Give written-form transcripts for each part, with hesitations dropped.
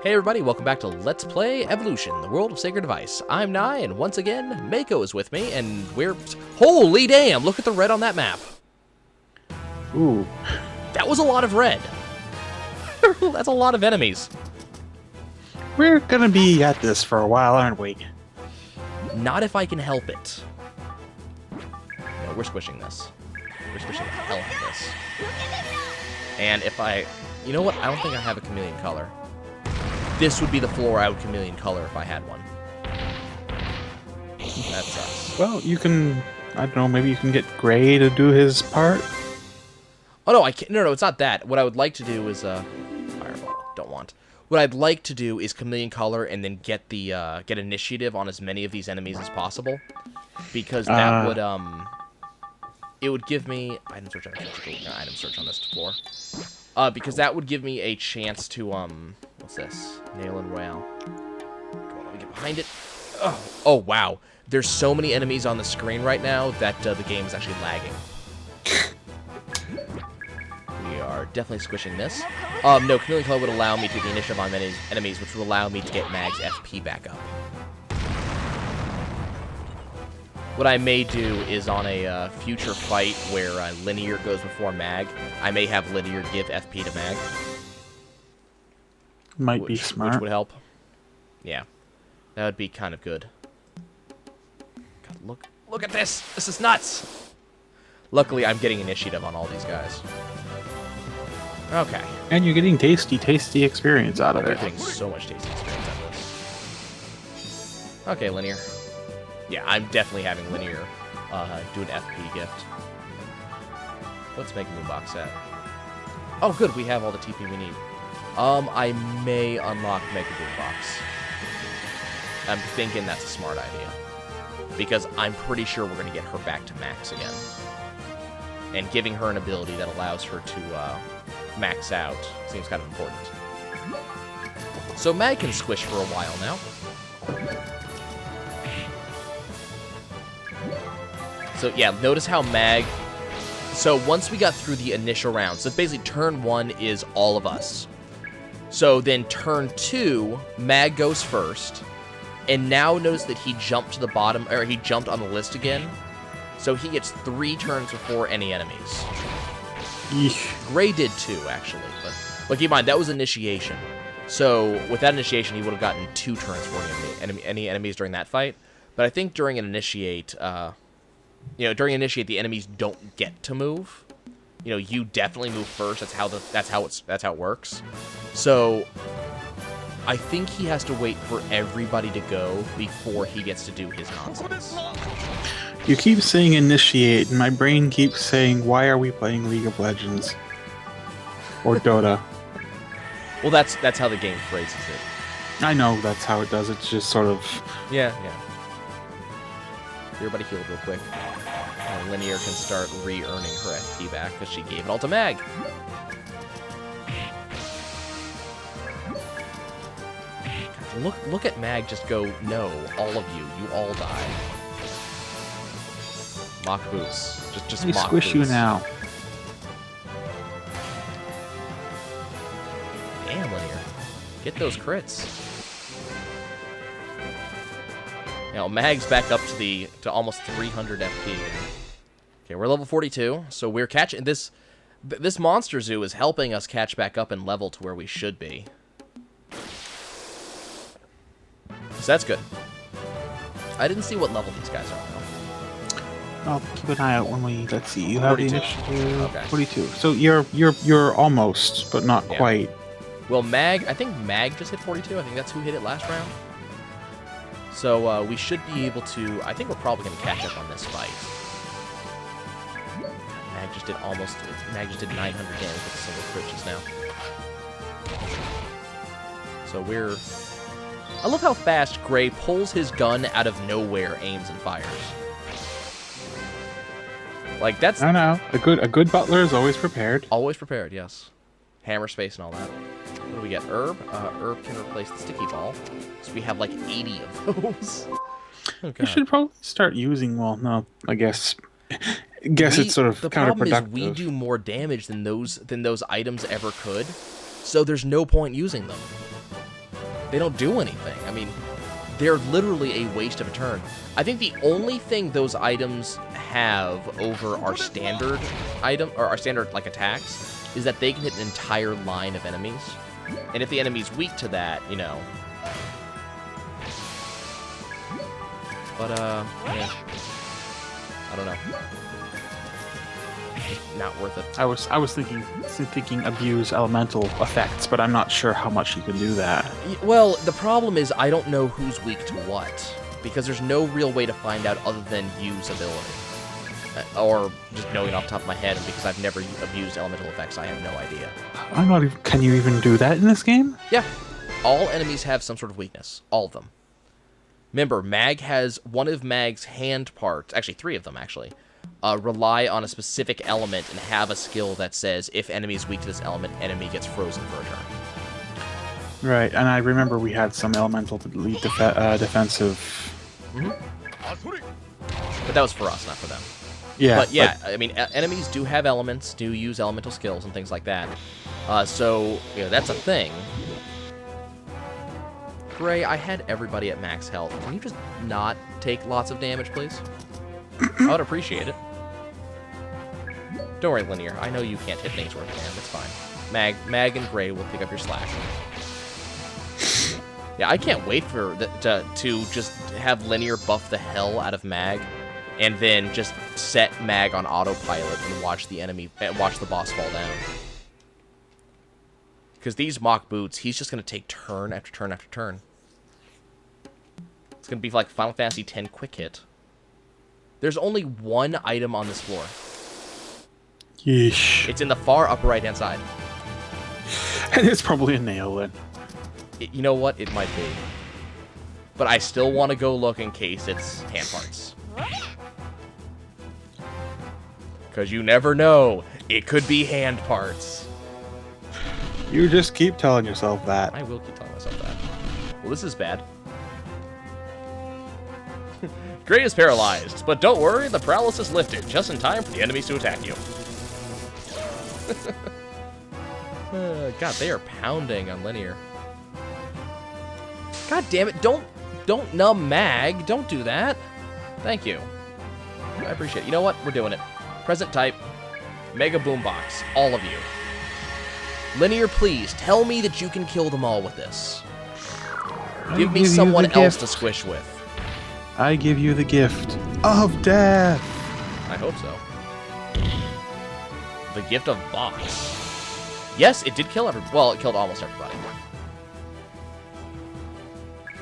Hey everybody, welcome back to Let's Play Evolution, the world of Sacred Device. I'm Nye, and once again, Mako is with me, and we're... Holy damn, look at the red on that map. Ooh. That was a lot of red. That's a lot of enemies. We're gonna be at this for a while, aren't we? Not if I can help it. No, we're squishing this. We're squishing the hell out of this. And if I... You know what? I don't think I have a chameleon color. This would be the floor I would chameleon color if I had one. That sucks. Well, you can... I don't know, maybe you can get Gray to do his part? Oh, no, I can't. No, it's not that. What I would like to do is, Fireball. Don't want. What I'd like to do is chameleon color and then get the, get initiative on as many of these enemies as possible. Because that would, it would give me... Item search, item search on this floor. Because that would give me a chance to, what's this? Nail and Royale. Come on, let me get behind it. Oh, wow. There's so many enemies on the screen right now that the game is actually lagging. We are definitely squishing this. No, Chameleon Color would allow me to get the initiative on many enemies, which would allow me to get Mag's FP back up. What I may do is on a future fight where Linear goes before Mag, I may have Linear give FP to Mag. Might be smart. Which would help. Yeah. That would be kind of good. God, look at this! This is nuts! Luckily, I'm getting initiative on all these guys. Okay. And you're getting tasty experience out of They're it. getting so much tasty experience out of this. Okay, Linear. Yeah, I'm definitely having Linear do an FP gift. Let's make a new box set. Oh, good, we have all the TP we need. I may unlock Mega Boom Box. I'm thinking that's a smart idea. Because I'm pretty sure we're going to get her back to max again. And giving her an ability that allows her to max out seems kind of important. So Mag can squish for a while now. So yeah, notice how Mag... So once we got through the initial round, so basically turn 1 is all of us. So then turn 2, Mag goes first. And now notice that he jumped to the bottom, or he jumped on the list again. So he gets 3 turns before any enemies. Yeesh. Gray did 2, actually. But keep in mind, that was initiation. So with that initiation, he would have gotten 2 turns for any enemies during that fight. But I think during an initiate... during initiate, the enemies don't get to move. You know, you definitely move first. That's how it works. So I think he has to wait for everybody to go before he gets to do his nonsense. You keep saying initiate, and my brain keeps saying, why are we playing League of Legends? Or Dota. Well, that's how the game phrases it. I know that's how it does. It's just sort of... Yeah. Everybody healed real quick. And Linear can start re-earning her FP back because she gave it all to Mag. God, look at Mag just go, no, all of you all die. Mock boots. Just I mock squish boots. you now. Damn, Linear. Get those crits. Now, Mag's back up to almost 300 FP. Okay, we're level 42, so we're catching this Monster Zoo is helping us catch back up and level to where we should be. So that's good. I didn't see what level these guys are though. I'll keep an eye out when we... Let's see, you have the 42. initiative... Okay. 42. So you're almost, but not quite. Well, I think Mag just hit 42. I think that's who hit it last round. So, we should be able to... I think we're probably going to catch up on this fight. Mag just did 900 damage with a single crit just now. So we're... I love how fast Gray pulls his gun out of nowhere, aims, and fires. Like, that's... I know. A good butler is always prepared. Always prepared, yes. Hammer space and all that. What do we get? Herb? Herb can replace the sticky ball. So we have like 80 of those. Oh, You should probably start using, well, no, I guess it's sort of the counterproductive. problem is we do more damage than those items ever could. So there's no point using them. They don't do anything. I mean, they're literally a waste of a turn. I think the only thing those items have over our standard item, or our standard, like, attacks, is that they can hit an entire line of enemies. And if the enemy's weak to that, you know. But, yeah. I don't know. Not worth it. I was thinking abuse elemental effects, but I'm not sure how much you can do that. Well, the problem is I don't know who's weak to what, because there's no real way to find out other than use ability. Or just knowing off the top of my head, and because I've never abused elemental effects, I have no idea. I'm not even. Can you even do that in this game? Yeah. All enemies have some sort of weakness. All of them. Remember, Mag has one of Mag's hand parts, actually 3 of them, actually, rely on a specific element and have a skill that says, if enemy is weak to this element, enemy gets frozen for a turn. Right, and I remember we had some elemental lead defensive. Mm-hmm. But that was for us, not for them. Yeah. But yeah, I mean, enemies do have elements, do use elemental skills and things like that. So, you know, that's a thing. Gray, I had everybody at max health. Can you just not take lots of damage, please? I would appreciate it. Don't worry, Linear. I know you can't hit things worth damage. It's fine. Mag and Gray will pick up your slack. Yeah, I can't wait for to just have Linear buff the hell out of Mag, and then just set Mag on autopilot and watch the boss fall down. Because these mock boots, he's just gonna take turn after turn after turn. It's gonna be like Final Fantasy X quick hit. There's only one item on this floor. Yeesh. It's in the far upper right-hand side. And it's probably a nail then. You know what? It might be. But I still want to go look in case it's hand parts. Because you never know. It could be hand parts. You just keep telling yourself that. I will keep telling myself that. Well, this is bad. Gray is paralyzed, but don't worry, the paralysis lifted, just in time for the enemies to attack you. God, they are pounding on Linear. God damn it, don't numb Mag. Don't do that. Thank you. I appreciate it. You know what? We're doing it. Present type. Mega Boombox. All of you. Linear, please, tell me that you can kill them all with this. Give me someone else to squish with. I give you the gift of death. I hope so. The gift of box. Yes, it did kill well, it killed almost everybody.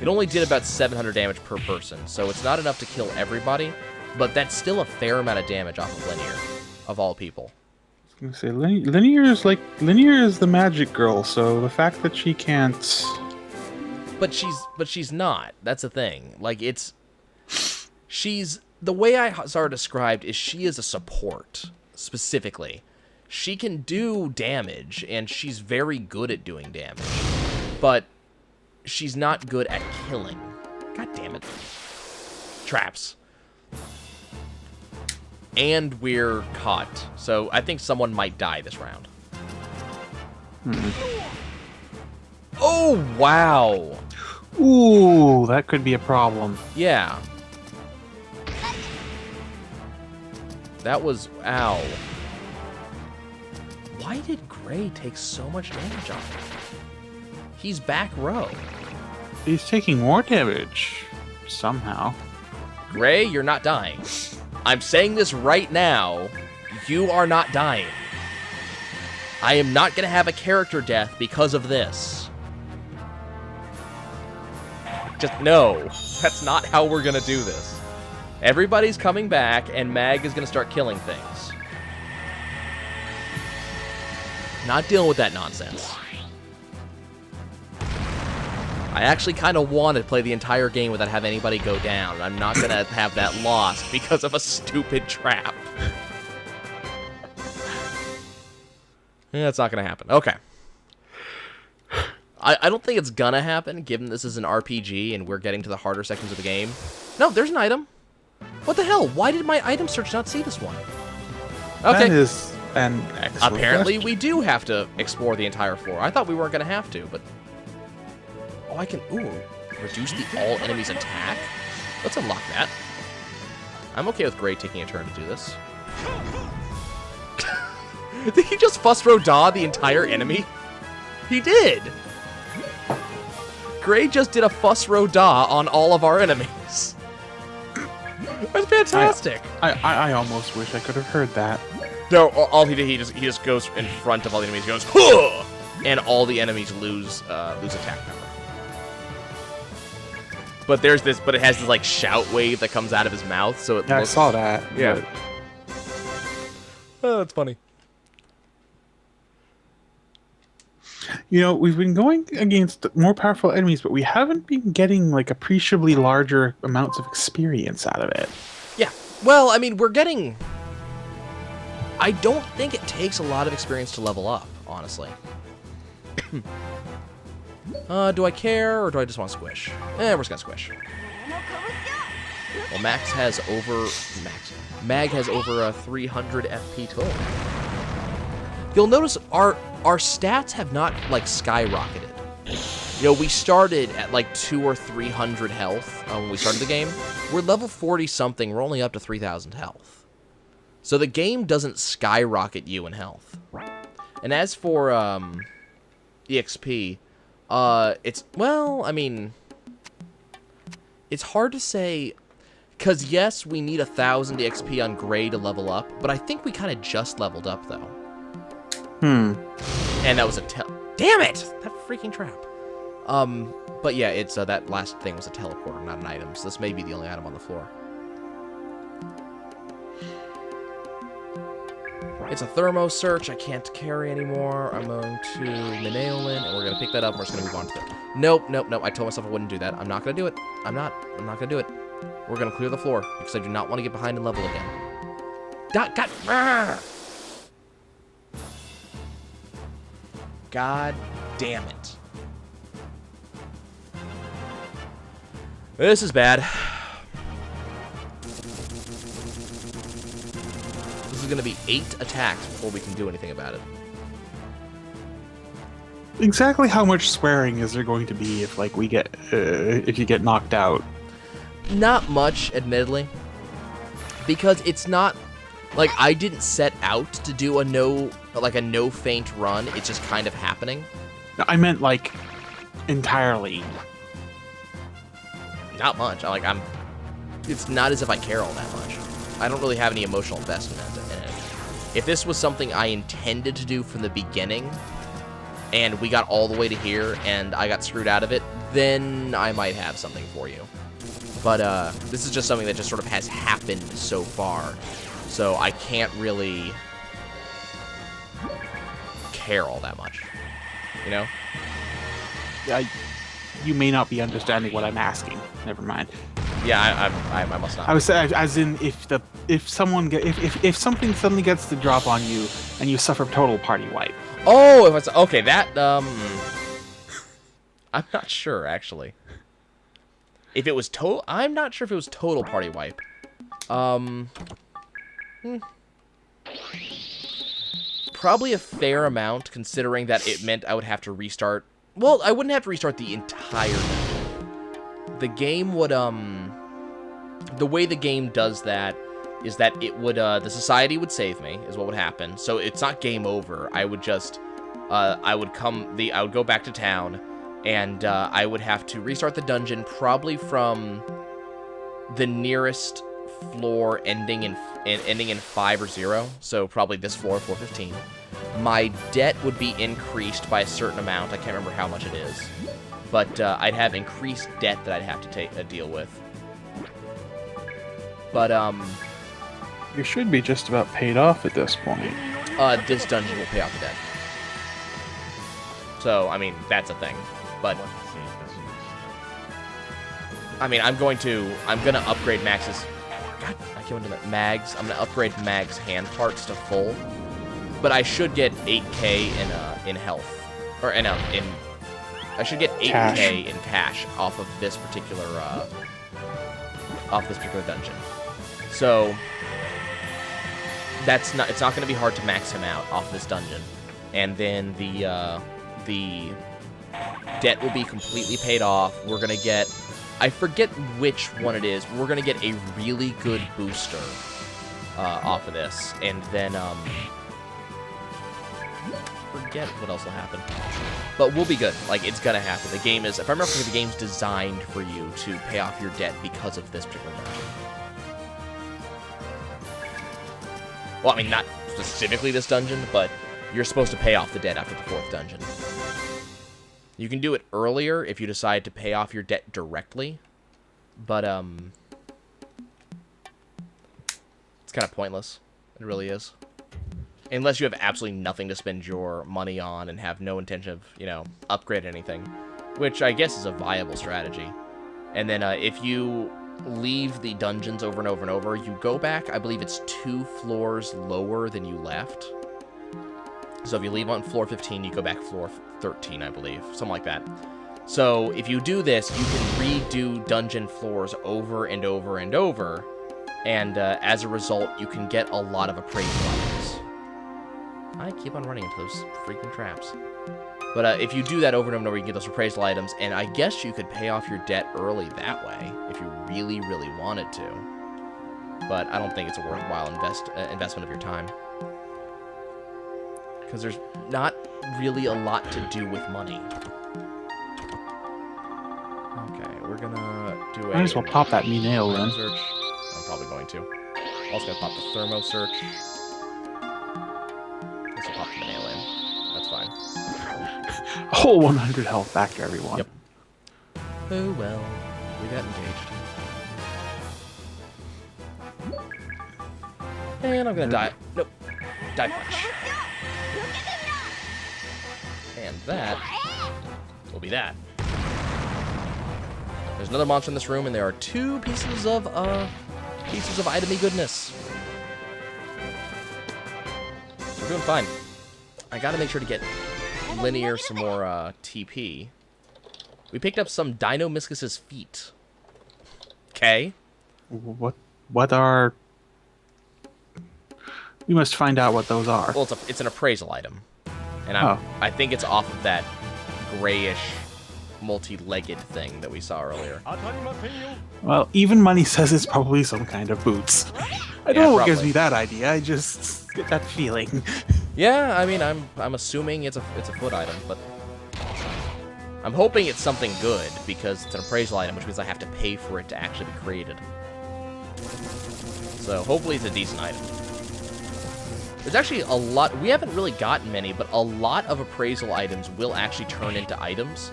It only did about 700 damage per person, so it's not enough to kill everybody, but that's still a fair amount of damage off of Linear, of all people. I was gonna say, Linear is the magic girl, so the fact that she can't... But she's not. That's the thing. Like, the way I saw her described is she is a support, specifically. She can do damage, and she's very good at doing damage. But she's not good at killing. God damn it. Traps. And we're caught. So I think someone might die this round. Oh, wow. Ooh, that could be a problem. Yeah. That was... Ow. Why did Gray take so much damage off him? He's back row. He's taking more damage. Somehow. Gray, you're not dying. I'm saying this right now. You are not dying. I am not going to have a character death because of this. Just no. That's not how we're going to do this. Everybody's coming back, and Mag is going to start killing things. Not dealing with that nonsense. I actually kind of want to play the entire game without having anybody go down, and I'm not going to have that lost because of a stupid trap. That's not going to happen. Okay. I don't think it's going to happen, given this is an RPG and we're getting to the harder sections of the game. No, there's an item. What the hell? Why did my item search not see this one? Okay. That is an excellent Apparently, question. we do have to explore the entire floor. I thought we weren't going to have to, but... Oh, I can... Ooh. Reduce the all enemies attack? Let's unlock that. I'm okay with Gray taking a turn to do this. Did he just Fuss Row Da the entire enemy? He did! Gray just did a Fuss Row Da on all of our enemies. That's fantastic. I almost wish I could have heard that. No, all he did, he just goes in front of all the enemies. He goes, huh! And all the enemies lose attack power. But there's this, but it has this like shout wave that comes out of his mouth, so it. Yeah, looks, I saw that. Yeah. But... Oh, that's funny. You know, we've been going against more powerful enemies, but we haven't been getting like appreciably larger amounts of experience out of it. Yeah. Well, I mean, we're getting. I don't think it takes a lot of experience to level up, honestly. Do I care, or do I just want to squish? We're just gonna squish. Well, Mag has over 300 FP total. You'll notice our stats have not like skyrocketed. You know, we started at like 200 or 300 health when we started the game. We're level 40 something. We're only up to 3,000 health. So the game doesn't skyrocket you in health. And as for EXP, it's, well, I mean, it's hard to say, because yes, we need 1,000 EXP on Gray to level up, but I think we kind of just leveled up, though. And that was a damn it! That freaking trap. But yeah, it's, that last thing was a teleporter, not an item, so this may be the only item on the floor. It's a thermo search. I can't carry anymore. I'm going to Mineolin, and we're going to pick that up, and we're just going to move on to it. Nope. I told myself I wouldn't do that. I'm not going to do it. I'm not going to do it. We're going to clear the floor, because I do not want to get behind and level again. God damn it. This is bad. This is going to be 8 attacks before we can do anything about it. Exactly how much swearing is there going to be if, like, we get if you get knocked out? Not much, admittedly, because it's not like I didn't set out to do a no feint run. It's just kind of happening. No, I meant like entirely. Not much. It's not as if I care all that much. I don't really have any emotional investment in it. If this was something I intended to do from the beginning, and we got all the way to here, and I got screwed out of it, then I might have something for you. But this is just something that just sort of has happened so far, so I can't really care all that much, you know? You may not be understanding what I'm asking. Never mind. Yeah, I must not. I was saying, as in, if something suddenly gets the drop on you and you suffer total party wipe. Oh, if it's okay, that I'm not sure actually. If it was total, I'm not sure if it was total party wipe. Probably a fair amount, considering that it meant I would have to restart. Well, I wouldn't have to restart the entire dungeon. The game would, the way the game does that is that it would, the society would save me, is what would happen. So it's not game over. I would just, I would go back to town, and I would have to restart the dungeon, probably from the nearest floor ending in 5 or 0. So probably this floor, 415. My debt would be increased by a certain amount. I can't remember how much it is. But I'd have increased debt that I'd have to deal with. But, you should be just about paid off at this point. This dungeon will pay off the debt. So, I mean, that's a thing. But, I mean, I'm gonna upgrade Max's... God, I can't do that. Mags. I'm gonna upgrade Mag's hand parts to full. But I should get 8k in health. Or, I should get 8k in cash off of this particular dungeon. So it's not going to be hard to max him out off this dungeon. And then the debt will be completely paid off. We're going to get... I forget which one it is. We're going to get a really good booster off of this. And then... forget what else will happen. But we'll be good. Like, it's gonna happen. The game is... If I remember, the game's designed for you to pay off your debt because of this particular dungeon. Well, I mean, not specifically this dungeon, but you're supposed to pay off the debt after the 4th dungeon. You can do it earlier if you decide to pay off your debt directly, but, it's kind of pointless. It really is. Unless you have absolutely nothing to spend your money on and have no intention of, you know, upgrading anything, which I guess is a viable strategy. And then if you leave the dungeons over and over and over, you go back, I believe it's 2 floors lower than you left. So if you leave on floor 15, you go back floor 13, I believe. Something like that. So if you do this, you can redo dungeon floors over and over and over. And as a result, you can get a lot of appraisal items. I keep on running into those freaking traps. But if you do that over and over, you can get those appraisal items, and I guess you could pay off your debt early that way, if you really, really wanted to. But I don't think it's a worthwhile investment of your time. Because there's not really a lot to do with money. Okay, we're gonna do a... Might as well pop that me nail in. Search. I'm probably going to. Also gonna pop the thermo search. This will pop the nail in. That's fine. A whole 100 health back to everyone. Yep. Oh well, we got engaged. And I'm gonna die. Nope. Die punch. And that will be that. There's another monster in this room, and there are 2 pieces of itemy goodness. So we're doing fine. I gotta make sure to get Linear some more TP. We picked up some Dino-Miscus's feet. Okay. What are... We must find out what those are. Well, it's an appraisal item. And I think it's off of that grayish, multi-legged thing that we saw earlier. Well, even money says it's probably some kind of boots. I don't know what gives me that idea. I just get that feeling. Yeah, I mean, I'm assuming it's a foot item, but I'm hoping it's something good because it's an appraisal item, which means I have to pay for it to actually be created. So hopefully it's a decent item. There's actually a lot... We haven't really gotten many, but a lot of appraisal items will actually turn into items.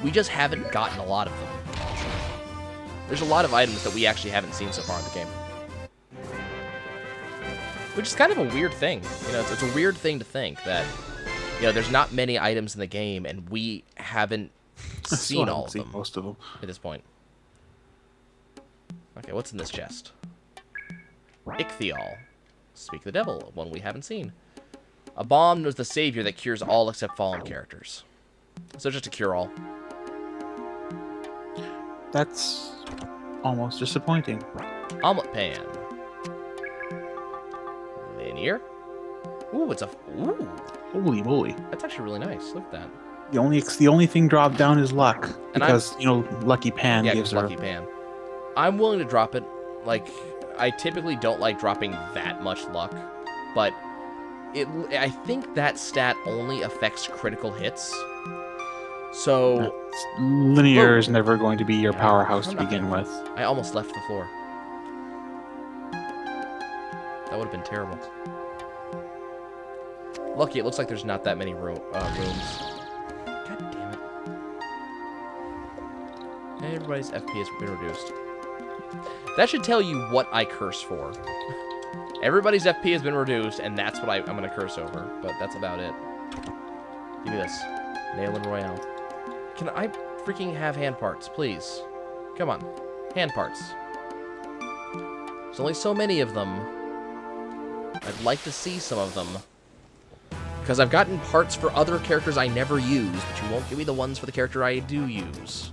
We just haven't gotten a lot of them. There's a lot of items that we actually haven't seen so far in the game. Which is kind of a weird thing. You know, it's a weird thing to think that, you know, there's not many items in the game, and we haven't seen all of them. Most of them. At this point. Okay, what's in this chest? Ichthyol. Speak of the devil, one we haven't seen. A bomb was the savior that cures all except fallen characters. So just a cure-all. That's almost disappointing. Omelet pan. Linear. Ooh, it's a... Ooh. Holy moly. That's actually really nice. Look at that. The only thing dropped down is luck. Because, you know, Lucky Pan gives her... Lucky Pan. I'm willing to drop it. Like... I typically don't like dropping that much luck, but I think that stat only affects critical hits. So Linear is never going to be your powerhouse to begin with. I almost left the floor. That would have been terrible. Lucky, it looks like there's not that many rooms. God damn it. Everybody's FP has been reduced. That should tell you what I curse for. Everybody's FP has been reduced, and that's what I'm going to curse over. But that's about it. Give me this. Nail and Royale. Can I freaking have hand parts, please? Come on. Hand parts. There's only so many of them. I'd like to see some of them. Because I've gotten parts for other characters I never use, but you won't give me the ones for the character I do use.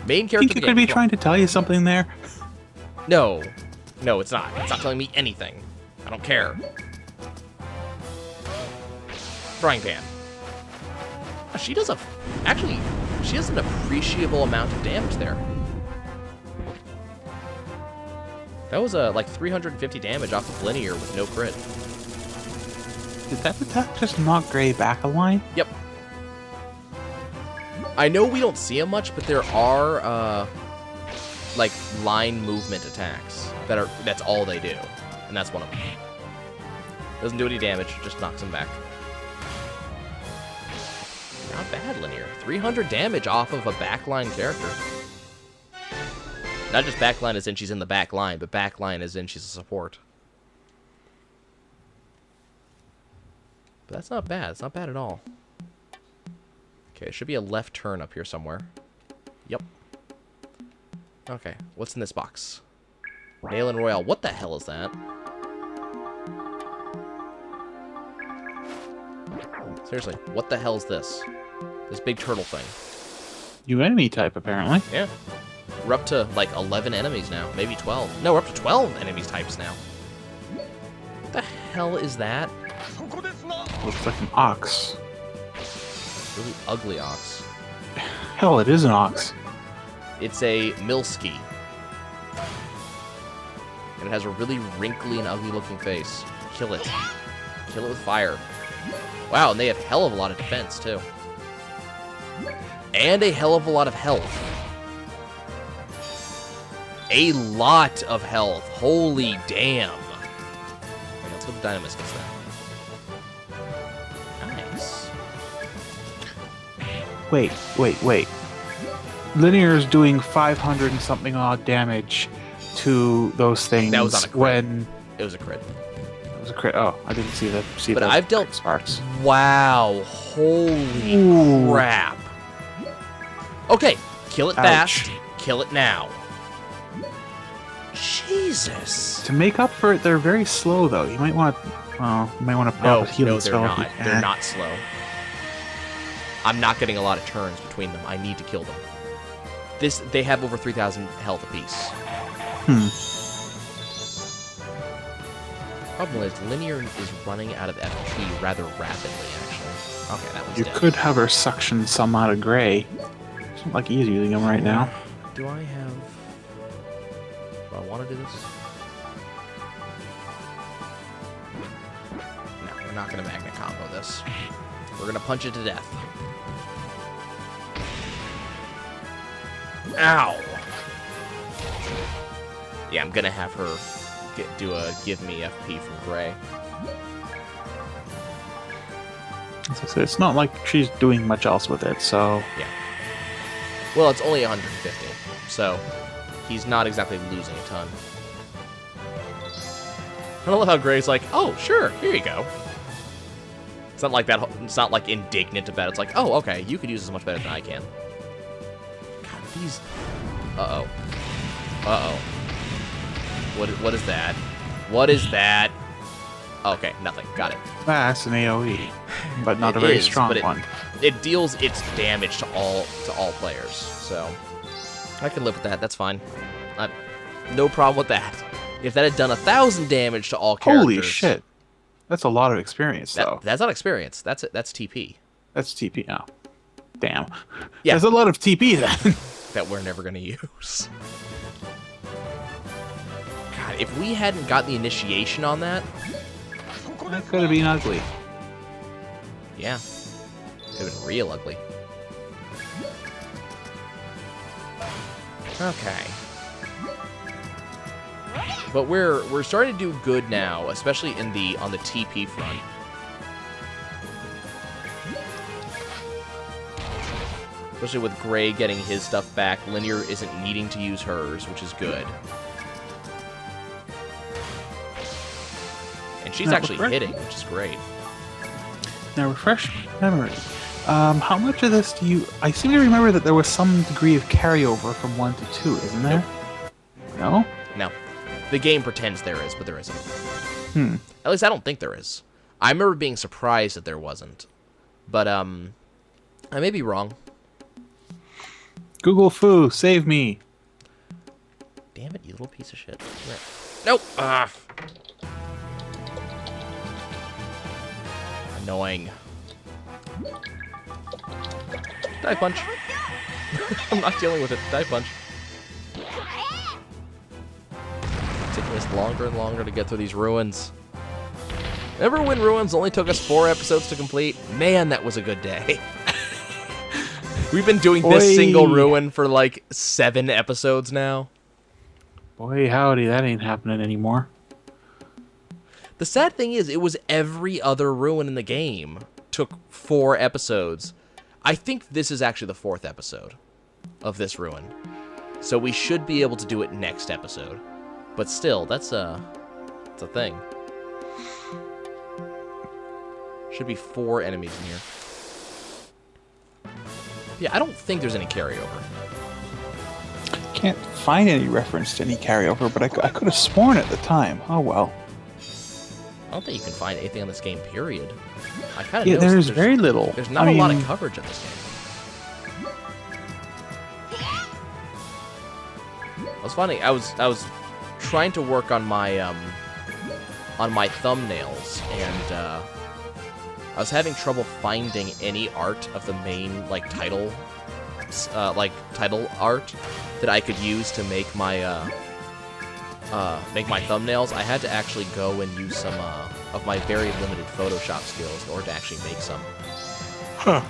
Main character. Think you could be trying to tell you something there? No. No, it's not. It's not telling me anything. I don't care. Frying pan. she does actually, she does an appreciable amount of damage there. That was like 350 damage off of Linear with no crit. Did that attack just knock Gray back a line? Yep. I know we don't see them much, but there are like line movement attacks that's all they do, and that's one of them. Doesn't do any damage, just knocks him back. Not bad, Linear. 300 damage off of a backline character. Not just backline as in she's in the back line, but backline as in she's a support. But that's not bad. It's not bad at all. Okay, there should be a left turn up here somewhere. Yep. Okay, what's in this box? Nail and Royale. What the hell is that? Seriously, what the hell is this? This big turtle thing. New enemy type, apparently. Yeah. We're up to, like, 11 enemies now. Maybe 12. No, we're up to 12 enemies types now. What the hell is that? Looks like an ox. Really ugly ox. Hell, it is an ox. It's a Milski. And it has a really wrinkly and ugly looking face. Kill it. Kill it with fire. Wow, and they have hell of a lot of defense, too. And a hell of a lot of health. A lot of health. Holy damn. Okay, let's go to Dynamiscus then. Nice. Wait. Linear is doing 500 and something odd damage to those things. That was on a crit. When It was a crit. it was a crit. Oh, I didn't see But I've dealt sparks. Wow. Holy Ooh. crap. Okay, kill it Ouch. fast. Kill it now. Jesus. To make up for it, they're very slow though. You might want to pop No, a healing they're spell if you not. can. They're not slow. I'm not getting a lot of turns between them. I need to kill them. They have over 3,000 health apiece. Problem is, Linear is running out of FP rather rapidly, actually. Okay, that one's You dead. could have her suction some out of Gray. It's not like he's using them right now. Do I have... Do I want to do this? No, we're not going to Magna Combo this. We're going to punch it to death. Ow! Yeah, I'm going to have her do a give me FP from Gray. As I said, it's not like she's doing much else with it, so... Yeah. Well, it's only 150, so he's not exactly losing a ton. I love how Gray's like, oh, sure, here you go. It's not like that. It's not like indignant about it. It's like, oh, okay, you could use this much better than I can. God, these. Uh oh. What is that? What is that? Okay, nothing. Got it. That's an AoE, but not It a very is, strong but one. It deals its damage to all players, so I can live with that. That's fine. No problem with that. If that had done 1,000 damage to all characters, Holy shit. That's a lot of experience, though. that's not experience. That's TP. That's TP. Oh. Damn. Yeah. There's a lot of TP then. That we're never gonna use. God, if we hadn't got the initiation on that, That could have been ugly. yeah, could have been real ugly. Okay. But we're starting to do good now, especially on the TP front. Especially with Gray getting his stuff back, Linear isn't needing to use hers, which is good. And she's Now, actually hitting, which is great. Now, refresh my memory. How much of this do you... I seem to remember that there was some degree of carryover from 1 to 2, isn't there? No? No. The game pretends there is, but there isn't. Hmm. At least I don't think there is. I remember being surprised that there wasn't. But, I may be wrong. Google Foo, save me. Damn it, you little piece of shit. Come here. Nope! Ah! Annoying. Die punch. I'm not dealing with it. Die punch. It's taking us longer and longer to get through these ruins. Remember when ruins only took us 4 episodes to complete? Man, that was a good day. We've been doing this single ruin for like 7 episodes now. Boy, howdy, that ain't happening anymore. The sad thing is, it was every other ruin in the game. Took 4 episodes. I think this is actually the 4th episode of this ruin. So we should be able to do it next episode. But still, it's a thing. Should be 4 enemies in here. Yeah, I don't think there's any carryover. Can't find any reference to any carryover, but I could have sworn at the time. Oh well. I don't think you can find anything on this game, period. I kind of there's very little. There's not a lot of coverage of this game. It was funny. I was trying to work on my thumbnails, and I was having trouble finding any art of the main title art that I could use to make my thumbnails. I had to actually go and use some of my very limited Photoshop skills in order to actually make some. Huh.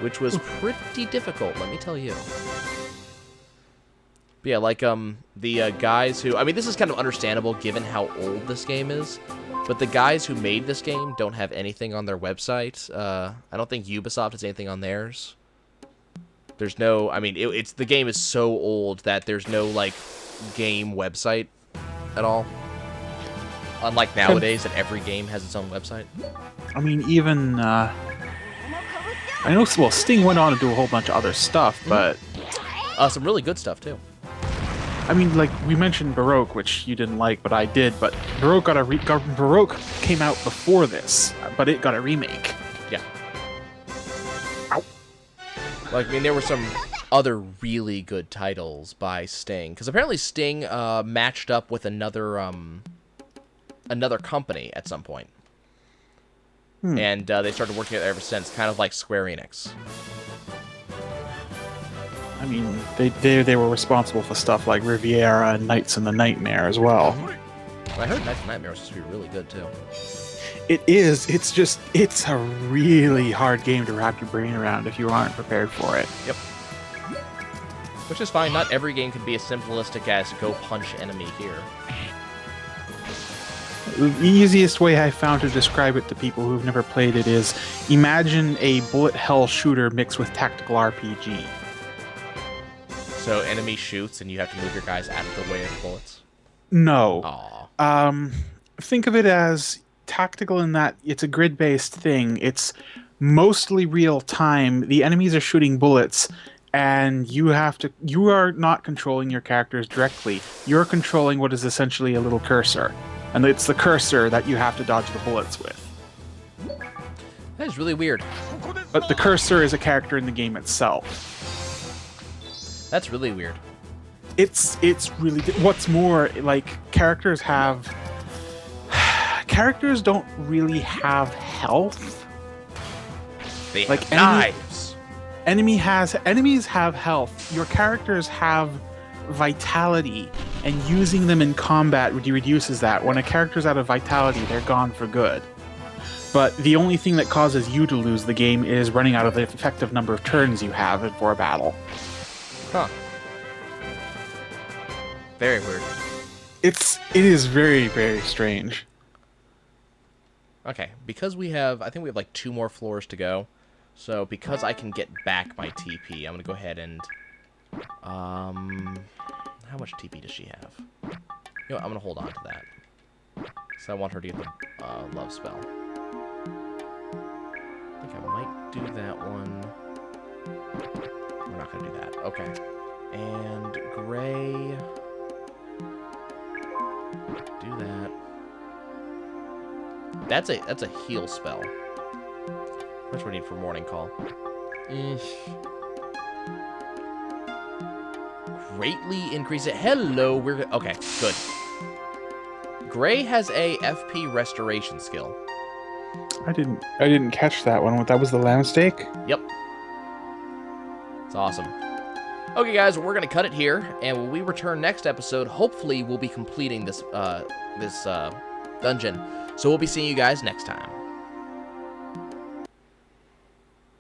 Which was pretty difficult, let me tell you. But yeah, the guys who... I mean, this is kind of understandable given how old this game is, but the guys who made this game don't have anything on their website. I don't think Ubisoft has anything on theirs. There's no... I mean, the game is so old that there's no, game website at all. Unlike nowadays that every game has its own website. I mean, even... I know, well, Sting went on to do a whole bunch of other stuff, but... Some really good stuff, too. I mean, we mentioned Baroque, which you didn't like, but I did, but Baroque Baroque came out before this, but it got a remake. Yeah. Ow. I mean, there were some other really good titles by Sting, because apparently Sting matched up with another company at some point. And they started working together ever since, kind of like Square Enix. I mean, they were responsible for stuff like Riviera and Nights in the Nightmare as well. I heard Nights in the Nightmare was supposed to be really good, too. It is. It's a really hard game to wrap your brain around if you aren't prepared for it. Yep. Which is fine. Not every game can be as simplistic as go punch enemy here. The easiest way I found to describe it to people who've never played it is imagine a bullet hell shooter mixed with tactical RPG. So enemy shoots and you have to move your guys out of the way of the bullets? No. Aww. Think of it as tactical in that it's a grid-based thing. It's mostly real time. The enemies are shooting bullets, and you are not controlling your characters directly. You're controlling what is essentially a little cursor. And it's the cursor that you have to dodge the bullets with. That is really weird. But the cursor is a character in the game itself. That's really weird. It's really... What's more, characters don't really have health. They have knives. Enemies have health. Your characters have vitality, and using them in combat reduces that. When a character's out of vitality, they're gone for good. But the only thing that causes you to lose the game is running out of the effective number of turns you have for a battle. Huh. Very weird. It is very, very strange. Okay, because I think we have 2 more floors to go. So because I can get back my TP, I'm gonna go ahead and how much TP does she have? You know what, I'm gonna hold on to that. So I want her to get the love spell. I think I might do that one. We're not gonna do that. Okay. And Gray. Do that. That's a heal spell. How much do we need for morning call? Greatly increase it. Hello, okay, good. Gray has a FP restoration skill. I didn't catch that one. That was the lamb steak? Yep. It's awesome. Okay, guys, we're going to cut it here, and when we return next episode, hopefully we'll be completing this dungeon. So we'll be seeing you guys next time.